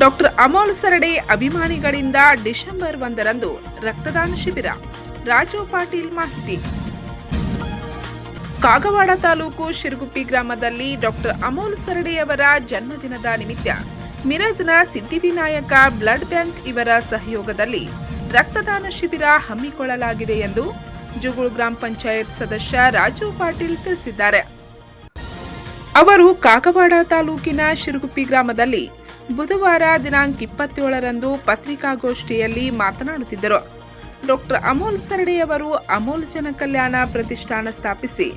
Doctor Amol ಸರಡೆ ಅಭಿಮಾನಿಗಳಿಂದ December 1ರಂದು ರಕ್ತದಾನ ಶಿಬಿರ. ರಾಜು ಪಾಟೀಲ್ ಮಾಹಿತಿ. ಕಾಗವಾಡ ತಾಲೂಕು ಶಿರಗುಪ್ಪಿ ಗ್ರಾಮದಲ್ಲಿ ಡಾಕ್ಟರ್ ಅಮೋಲ್ ಸರಡೆಯವರ ಜನ್ಮದಿನದ ನಿಮಿತ್ತ ಮಿರಜ್ನ ಸಿದ್ಧಿವಿನಾಯಕ ಬ್ಲಡ್ ಬ್ಯಾಂಕ್ ಇವರ ಸಹಯೋಗದಲ್ಲಿ ರಕ್ತದಾನ ಶಿಬಿರ ಹಮ್ಮಿಕೊಳ್ಳಲಾಗಿದೆ ಎಂದು ಜುಗುಳು ಗ್ರಾಮ ಪಂಚಾಯತ್ ಸದಸ್ಯ ರಾಜು ಪಾಟೀಲ್ ತಿಳಿಸಿದ್ದಾರೆ. ಅವರು ಕಾಗವಾಡ ತಾಲೂಕಿನ ಶಿರಗುಪ್ಪಿ ಗ್ರಾಮದಲ್ಲಿ ಬುಧವಾರ ದಿನಾಂಕ 27ರಂದು ಪತ್ರಿಕಾಗೋಷ್ಠಿಯಲ್ಲಿ ಮಾತನಾಡುತ್ತಿದ್ದರು. ಡಾಕ್ಟರ್ ಅಮೋಲ್ ಸರಡೆಯವರು ಅಮೋಲ್ ಜನಕಲ್ಯಾಣ ಪ್ರತಿಷ್ಠಾನ ಸ್ಥಾಪಿಸಿ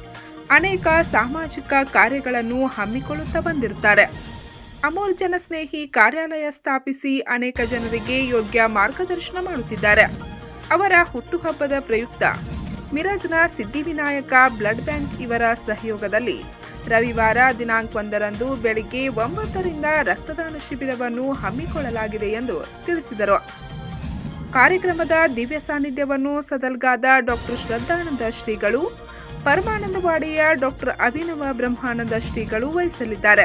ಅನೇಕ ಸಾಮಾಜಿಕ ಕಾರ್ಯಗಳನ್ನು ಹಮ್ಮಿಕೊಳ್ಳುತ್ತಾ ಬಂದಿರುತ್ತಾರೆ. ಅಮೋಲ್ ಜನಸ್ನೇಹಿ ಕಾರ್ಯಾಲಯ ಸ್ಥಾಪಿಸಿ ಅನೇಕ ಜನರಿಗೆ ಯೋಗ್ಯ ಮಾರ್ಗದರ್ಶನ ಮಾಡುತ್ತಿದ್ದಾರೆ. ಅವರ ಹುಟ್ಟುಹಬ್ಬದ ಪ್ರಯುಕ್ತ ಮಿರಜ್ನ ಸಿದ್ಧಿವಿನಾಯಕ ಬ್ಲಡ್ ಬ್ಯಾಂಕ್ ಇವರ ಸಹಯೋಗದಲ್ಲಿ ರವಿವಾರ ದಿನಾಂಕ 1ರಂದು ಬೆಳಿಗ್ಗೆ 9ರಿಂದ ರಕ್ತದಾನ ಶಿಬಿರವನ್ನು ಹಮ್ಮಿಕೊಳ್ಳಲಾಗಿದೆ ಎಂದು ತಿಳಿಸಿದರು. ಕಾರ್ಯಕ್ರಮದ ದಿವ್ಯ ಸಾನ್ನಿಧ್ಯವನ್ನು ಸದಲ್ಗಾದ ಡಾಕ್ಟರ್ ಶ್ರದ್ಧಾನಂದ ಶ್ರೀಗಳು, ಪರಮಾನಂದವಾಡಿಯ ಡಾಕ್ಟರ್ ಅಭಿನವ ಬ್ರಹ್ಮಾನಂದ ಶ್ರೀಗಳು ವಹಿಸಲಿದ್ದಾರೆ.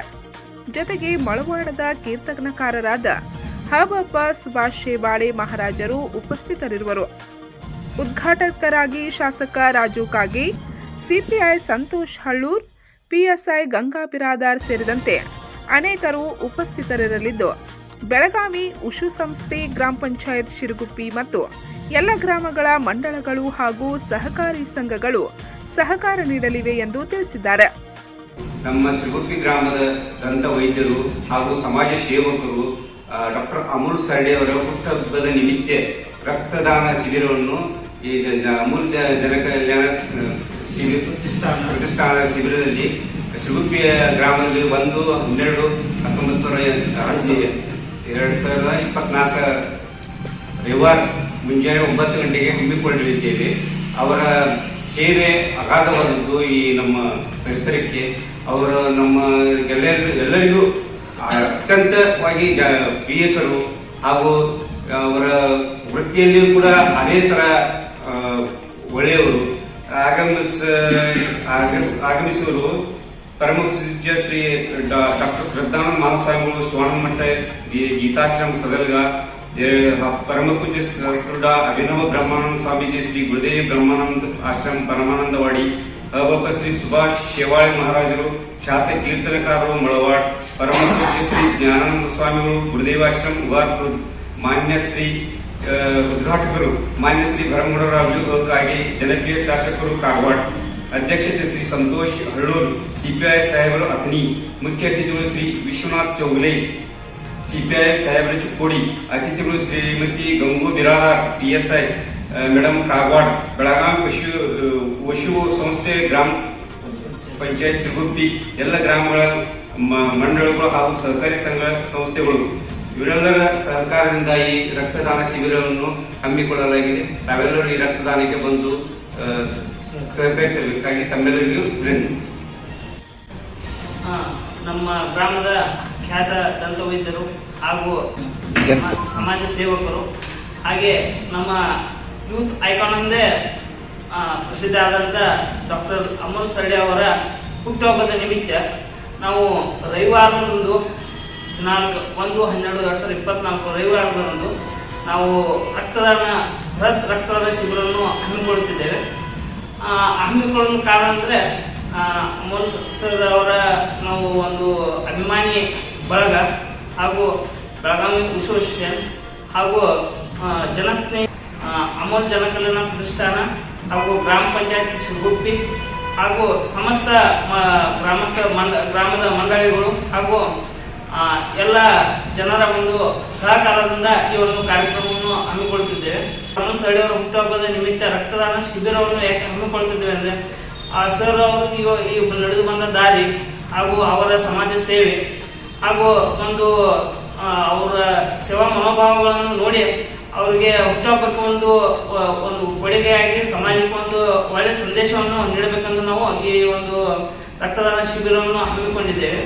ಜೊತೆಗೆ ಮಳವಾಡದ ಕೀರ್ತನಕಾರರಾದ ಹಾಬಪ್ಪ ಸುಭಾಷ್ ಶೇಬಾಳೆ ಮಹಾರಾಜರು ಉಪಸ್ಥಿತರಿರುವರು. ಉದ್ಘಾಟಕರಾಗಿ ಶಾಸಕ ರಾಜು ಕಾಗೆ, ಸಿಪಿಐ ಸಂತೋಷ್ ಹಳ್ಳೂರ್, ಪಿಎಸ್ಐ ಗಂಗಾ ಬಿರಾದಾರ್ ಸೇರಿದಂತೆ ಅನೇಕರು ಉಪಸ್ಥಿತರಿರಲಿದ್ದು, ಬೆಳಗಾವಿ ಉಷು ಸಂಸ್ಥೆ, ಗ್ರಾಮ ಪಂಚಾಯತ್ ಶಿರಗುಪ್ಪಿ ಮತ್ತು ಎಲ್ಲ ಗ್ರಾಮಗಳ ಮಂಡಳಗಳು ಹಾಗೂ ಸಹಕಾರಿ ಸಂಘಗಳು ಸಹಕಾರ ನೀಡಲಿವೆ ಎಂದು ತಿಳಿಸಿದ್ದಾರೆ. ನಮ್ಮ ಶಿರಗುಪ್ಪಿ ಗ್ರಾಮದ ದಂತ ವೈದ್ಯರು ಹಾಗೂ ಸಮಾಜ ಸೇವಕರು ಡಾಕ್ಟರ್ ಅಮೋಲ್ ಸರಡೆ ಅವರ ಹುಟ್ಟುಹಬ್ಬದ ನಿಮಿತ್ತ ರಕ್ತದಾನ ಶಿಬಿರವನ್ನು ಈ ಅಮೂಲ್ ಜನಕಲ್ಯಾಣ ಪ್ರತಿಷ್ಠಾನ ಶಿಬಿರದಲ್ಲಿ ಶಿರಗುಪ್ಪಿ ಗ್ರಾಮದಲ್ಲಿ 1-12-2024 ರವಿವಾರ ಮುಂಜಾನೆ 9 ಗಂಟೆಗೆ ಹಮ್ಮಿಕೊಳ್ಳಲಿದ್ದೇವೆ. ಅವರ ಸೇವೆ ಅಗಾಧವಾದದ್ದು ಈ ನಮ್ಮ ಪರಿಸರಕ್ಕೆ. ಅವರು ನಮ್ಮ ಎಲ್ಲರಿಗೂ ಅತ್ಯಂತವಾಗಿ ಪ್ರಿಯಕರು ಹಾಗೂ ಅವರ ವೃತ್ತಿಯಲ್ಲಿಯೂ ಕೂಡ ಅದೇ ತರ ಒಳ್ಳೆಯವರು. ಆಗಮಿಸುವರು ಪರಮ ಪೂಜ್ಯ ಶ್ರೀ ಡಾಕ್ಟರ್ ಶ್ರದ್ಧಾನಂದ ಮಹಾಸ್ವಾಮಿಗಳು, ಶಿವಾನಂದ ಮಠ ಗೀತಾಶ್ರಮ ಸದಲ್ಗ, ಪರಮ ಪೂಜ್ಯ ಅಭಿನವ ಬ್ರಹ್ಮಾನಂದ ಸ್ವಾಮೀಜಿ ಶ್ರೀ ಗುರುದೇವಿ ಬ್ರಹ್ಮಾನಂದ ಆಶ್ರಮ ಪರಮಾನಂದವಾಡಿ, ಅಬಪ್ಪ ಶ್ರೀ ಸುಭಾಷ್ ಶೇವಾಳೆ ಮಹಾರಾಜರು, ಖ್ಯಾತ ಕೀರ್ತನಕಾರರು ಮಳವಾಡ್, ಪರಮ ಪೂಜ್ಯ ಶ್ರೀ ಜ್ಞಾನಾನಂದ ಸ್ವಾಮಿಗಳು ಗುರುದೇವಾಶ್ರಮ ಉಗಾರ್ಪುರ, ಮಾನ್ಯ ಶ್ರೀ ಉದ್ಘಾಟಕರು ಮಾನ್ಯ ಶ್ರೀ ಭರಮಗೌಡರಾಜು ಕಾಗೆ, ಜನಪ್ರಿಯ ಶಾಸಕರು ಕಾಗವಾಡ, ಅಧ್ಯಕ್ಷತೆ ಶ್ರೀ ಸಂತೋಷ್ ಹಳ್ಳೂರ್, ಸಿಪಿಐ ಸಾಹೇಬರು ಅಥಣಿ, ಮುಖ್ಯ ಅತಿಥಿಗಳು ಶ್ರೀ ವಿಶ್ವನಾಥ್ ಚೌಗಲೆ, ಸಿಪಿಐ ಸಾಹೇಬರ ಚಿಕ್ಕೋಡಿ, ಅತಿಥಿಗಳು Shrimati Gangu Biradar, PSI madam Kagwad, Belagavi wushu ಸಂಸ್ಥೆ, ಗ್ರಾಮ ಪಂಚಾಯತ್ ಶಿರಗುಪ್ಪಿ, ಎಲ್ಲ ಗ್ರಾಮಗಳ ಮಂಡಳಗಳು ಹಾಗೂ ಸಹಕಾರಿ ಸಂಘ ಸಂಸ್ಥೆಗಳು ಇವರೆಲ್ಲರ ಸಹಕಾರದಿಂದ ಈ ರಕ್ತದಾನ ಶಿಬಿರವನ್ನು ಹಮ್ಮಿಕೊಳ್ಳಲಾಗಿದೆ. ತಾವೆಲ್ಲರೂ ಈ ರಕ್ತದಾನಕ್ಕೆ ಬಂದು ಸಹಕರಿಸಬೇಕಾಗಿ ತಮ್ಮೆಲ್ಲರಿಗೂ ವಿನಂತಿ. ನಮ್ಮ ಗ್ರಾಮದ ಖ್ಯಾತ ದಂತ ವೈದ್ಯರು ಹಾಗೂ ಸಮಾಜ ಸೇವಕರು, ಹಾಗೆ ನಮ್ಮ ಯೂತ್ ಐಕಾನ್ ಎಂದೇ ಪ್ರಸಿದ್ಧ ಆದಂಥ ಡಾಕ್ಟರ್ ಅಮೋಲ್ ಸರಡೆ ಅವರ ಹುಟ್ಟುಹಬ್ಬದ ನಿಮಿತ್ತ ನಾವು ರವಿವಾರದಂದು ದಿನಾಂಕ 1-12-2024 ರವಿವಾರದಂದು ನಾವು ರಕ್ತದಾನ ಶಿಬಿರವನ್ನು ಹಮ್ಮಿಕೊಳ್ಳುತ್ತಿದ್ದೇವೆ. ಹಮ್ಮಿಕೊಳ್ಳಲು ಕಾರಣ ಅಂದರೆ ಅಮೋಲ್ ಸರ್ ಅವರ ನಾವು ಒಂದು ಅಭಿಮಾನಿ ಬಳಗ ಹಾಗೂ ಬೆಳಗಾವಿ ಅಸೋಸಿಯೇಷನ್ ಹಾಗೂ ಜನಸ್ನೇಹಿ ಅಮೋಲ್ ಜನಕಲ್ಯಾಣ ಪ್ರತಿಷ್ಠಾನ ಹಾಗೂ ಗ್ರಾಮ ಪಂಚಾಯತ್ ಶಿರಗುಪ್ಪಿ ಹಾಗೂ ಸಮಸ್ತ ಗ್ರಾಮದ ಮಂಡಳಿಗಳು ಹಾಗೂ ಎಲ್ಲ ಜನರ ಒಂದು ಸಹಕಾರದಿಂದ ಈ ಒಂದು ಕಾರ್ಯಕ್ರಮವನ್ನು ಹಮ್ಮಿಕೊಳ್ಳುತ್ತಿದ್ದೇವೆ. ಅಮೋಲ್ ಸರಡೆ ಅವರ ಹುಟ್ಟುಹಬ್ಬದ ನಿಮಿತ್ತ ರಕ್ತದಾನ ಶಿಬಿರವನ್ನು ಯಾಕೆ ಹಮ್ಮಿಕೊಳ್ಳುತ್ತಿದ್ದೇವೆ ಅಂದರೆ ಸರ್ ಅವರು ಈ ನಡೆದು ಬಂದ ದಾರಿ ಹಾಗೂ ಅವರ ಸಮಾಜ ಸೇವೆ ಹಾಗೂ ಒಂದು ಅವರ ಸೇವಾ ಮನೋಭಾವಗಳನ್ನು ನೋಡಿ ಅವರಿಗೆ ಹುಟ್ಟುಹಬ್ಬಕ್ಕೆ ಒಂದು ಕೊಡುಗೆಯಾಗಿ ಸಮಾಜಕ್ಕೆ ಒಂದು ಒಳ್ಳೆಯ ಸಂದೇಶವನ್ನು ನೀಡಬೇಕೆಂದು ನಾವು ಈ ಒಂದು ರಕ್ತದಾನ ಶಿಬಿರವನ್ನು ಹಮ್ಮಿಕೊಂಡಿದ್ದೇವೆ.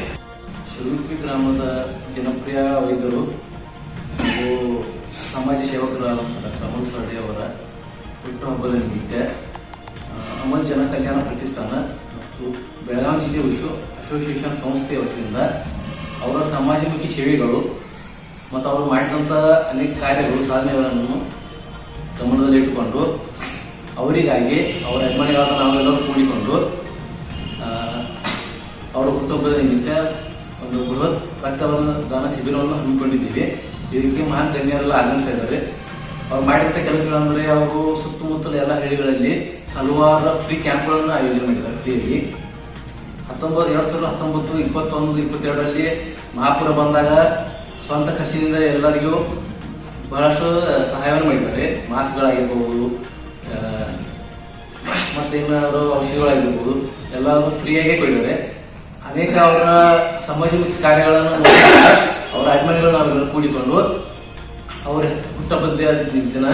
ಶಿರಗುಪ್ಪಿ ಗ್ರಾಮದ ಜನಪ್ರಿಯ ವೈದ್ಯರು ಹಾಗೂ ಸಮಾಜ ಸೇವಕರಾದ ಡಾಕ್ಟರ್ ಅಮೋಲ್ ಸರಡೆ ಅವರ ಹುಟ್ಟುಹಬ್ಬದ ನಿಮಿತ್ತ ಅಮೋಲ್ ಜನಕಲ್ಯಾಣ ಪ್ರತಿಷ್ಠಾನ ಮತ್ತು ಬೆಳಗಾವಿ ಜಿಲ್ಲೆ ಉಷು ಅಸೋಸಿಯೇಷನ್ ಸಂಸ್ಥೆಯ ವತಿಯಿಂದ ಅವರ ಸಮಾಜಮುಖಿ ಸೇವೆಗಳು ಮತ್ತು ಅವರು ಮಾಡಿದಂಥ ಅನೇಕ ಕಾರ್ಯಗಳು ಸಾಧನೆಗಳನ್ನು ಗಮನದಲ್ಲಿಟ್ಟುಕೊಂಡು ಅವರಿಗಾಗಿ ಅವರ ಅಭಿಮಾನಿಗಳಾದ ನಾವೆಲ್ಲರೂ ಕೂಡಿಕೊಂಡು ಅವರ ಹುಟ್ಟುಹಬ್ಬದ ನಿಮಿತ್ತ ಒಂದು ಬೃಹತ್ ರಕ್ತದಾನ ಶಿಬಿರವನ್ನು ಹಮ್ಮಿಕೊಂಡಿದ್ದೀವಿ. ಇದಕ್ಕೆ ಮಹಾನ್ ಗಣ್ಯರೆಲ್ಲ ಆಗಮಿಸಿದ್ದಾರೆ. ಅವ್ರು ಮಾಡಿದಂಥ ಕೆಲಸಗಳಂದ್ರೆ ಅವರು ಸುತ್ತಮುತ್ತಲ ಎಲ್ಲ ಹಳ್ಳಿಗಳಲ್ಲಿ ಹಲವಾರು ಫ್ರೀ ಕ್ಯಾಂಪ್ಗಳನ್ನು ಆಯೋಜನೆ ಮಾಡಿದ್ದಾರೆ. ಫ್ರೀಯಾಗಿ 2019, 21, 22ರಲ್ಲಿ ಮಹಾಪುರ ಬಂದಾಗ ಸ್ವಂತ ಖರ್ಚಿನಿಂದ ಎಲ್ಲರಿಗೂ ಬಹಳಷ್ಟು ಸಹಾಯವನ್ನು ಮಾಡಿದ್ದಾರೆ. ಮಾಸ್ಕ್ಗಳಾಗಿರ್ಬೋದು, ಮತ್ತೆ ಏನಾದರೂ ಔಷಧಿಗಳಾಗಿರ್ಬೋದು ಎಲ್ಲರೂ ಫ್ರೀಯಾಗಿ ಕೊಟ್ಟಿದ್ದಾರೆ. ಅನೇಕ ಅವರ ಸಮಾಜಮುಖಿ ಕಾರ್ಯಗಳನ್ನು ಅವರ ಅಭಿಮಾನಿಗಳು ನಾವೆಲ್ಲರೂ ಕೂಡಿಕೊಂಡು ಅವರ ಹುಟ್ಟುಹಬ್ಬದ ದಿನ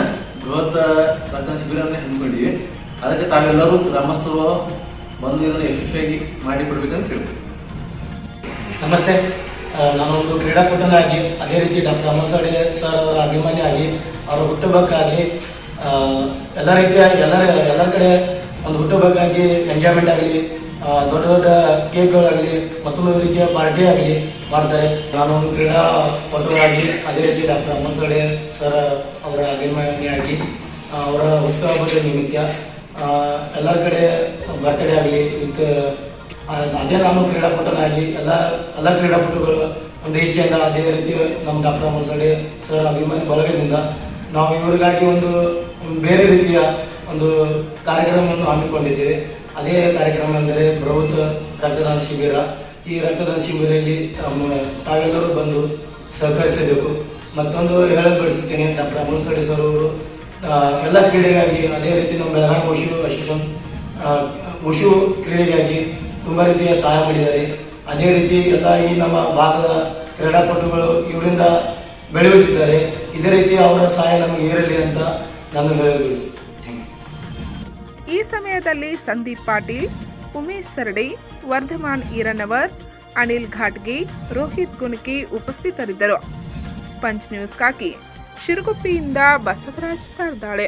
ಬೃಹತ್ ರಕ್ತದಾನ ಶಿಬಿರವನ್ನು ಹಮ್ಮಿಕೊಂಡಿವಿ. ಅದಕ್ಕೆ ತಾವೆಲ್ಲರೂ ಗ್ರಾಮಸ್ಥರು ಬಂದು ಇದನ್ನು ಯಶಸ್ವಿಯಾಗಿ ಮಾಡಿಕೊಡ್ಬೇಕಂತ ಕೇಳ್ತೀವಿ. ನಮಸ್ತೆ, ನಾನು ಒಂದು ಕ್ರೀಡಾಪಟುನಾಗಿ ಅದೇ ರೀತಿ ಡಾಕ್ಟರ್ ಅಮೋಲ್ ಸಾಡೆ ಸರ್ ಅವರ ಅಭಿಮಾನಿ ಆಗಿ ಅವರ ಹುಟ್ಟುಹಬ್ಬಕ್ಕಾಗಿ ಎಲ್ಲ ರೀತಿಯ ಎಲ್ಲರ ಕಡೆ ಒಂದು ಹುಟ್ಟುಹಬ್ಬಕ್ಕಾಗಿ ಎಂಜಾಯ್ಮೆಂಟ್ ಆಗಲಿ, ದೊಡ್ಡ ದೊಡ್ಡ ಕೇಕ್ಗಳಾಗಲಿ, ಮತ್ತೊಂದು ರೀತಿಯ ಪಾರ್ಟಿ ಆಗಲಿ ಮಾಡ್ತಾರೆ. ನಾನು ಒಂದು ಕ್ರೀಡಾಪಟುವಾಗಿ ಅದೇ ರೀತಿ ಡಾಕ್ಟರ್ ಅಮೋಲ್ ಸಾಡೆ ಸರ್ ಅವರ ಅಭಿಮಾನಿಯಾಗಿ ಅವರ ಹುಟ್ಟುಹಬ್ಬದ ನಿಮಿತ್ತ ಎಲ್ಲರ ಕಡೆ ಬರ್ತ್ಡೇ ಆಗಲಿ ವಿತ್ ಅದೇ ನಾನು ಕ್ರೀಡಾಪಟುನಾಗಿ ಎಲ್ಲ ಕ್ರೀಡಾಪಟುಗಳು ಒಂದು ಇಚ್ಛೆಯಿಂದ ಅದೇ ರೀತಿ ನಮ್ಮ ಡಾಕ್ಟರ್ ಅಮೋಲ್ ಸಾಡೆ ಸರ್ ಅಭಿಮಾನಿ ಬಳಗದಿಂದ ನಾವು ಇವರಿಗಾಗಿ ಒಂದು ಬೇರೆ ರೀತಿಯ ಒಂದು ಕಾರ್ಯಕ್ರಮವನ್ನು ಹಮ್ಮಿಕೊಂಡಿದ್ದೇವೆ. ಅದೇ ಕಾರ್ಯಕ್ರಮ ಎಂದರೆ ಬೃಹತ್ ರಕ್ತದಾನ ಶಿಬಿರ. ಈ ರಕ್ತದಾನ ಶಿಬಿರದಲ್ಲಿ ತಾವೆಲ್ಲರೂ ಬಂದು ಸಹಕರಿಸಬೇಕು. ಮತ್ತೊಂದು ಹೇಳಬಯಸುತ್ತೇನೆ, ಡಾಕ್ಟರ್ ಅಮೋಲ್ ಸಾಡೆ ಸರ್ ಅವರು ಎಲ್ಲ ಕ್ರೀಡೆಗಾಗಿ ಅದೇ ರೀತಿ ನಮ್ಮ ಬೆಳಗಾವಿ ಉಶು ಅಸೋಸಿಯೇಷನ್ ಉಶು ಕ್ರೀಡೆಗಾಗಿ ತುಂಬ ರೀತಿಯ ಸಹಾಯ ಮಾಡಿದ್ದಾರೆ. ಅದೇ ರೀತಿ ಎಲ್ಲ ಈ ನಮ್ಮ ಭಾಗದ ಕ್ರೀಡಾಪಟುಗಳು ಇವರಿಂದ ಬೆಳೆಯುತ್ತಿದ್ದಾರೆ. ಇದೇ ರೀತಿ ಅವರ ಸಹಾಯ ನಮಗೆ ಇರಲಿ ಅಂತ ನಾನು ಹೇಳಬಯಸುತ್ತೇನೆ. ಈ ಸಮಯದಲ್ಲಿ ಸಂದೀಪ್ ಪಾಟೀಲ್, ಉಮೇಶ್ ಸರ್ಡೆ, ವರ್ಧಮಾನ್ ಈರನವರ್, ಅನಿಲ್ ಘಾಟ್ಗಿ, ರೋಹಿತ್ ಗುನ್ಕಿ ಉಪಸ್ಥಿತರಿದ್ದರು. ಪಂಚ್ ನ್ಯೂಸ್ಗಾಗಿ ಶಿರಗುಪ್ಪಿಯಿಂದ ಬಸವರಾಜ್ ತರ್ದಾಳೆ.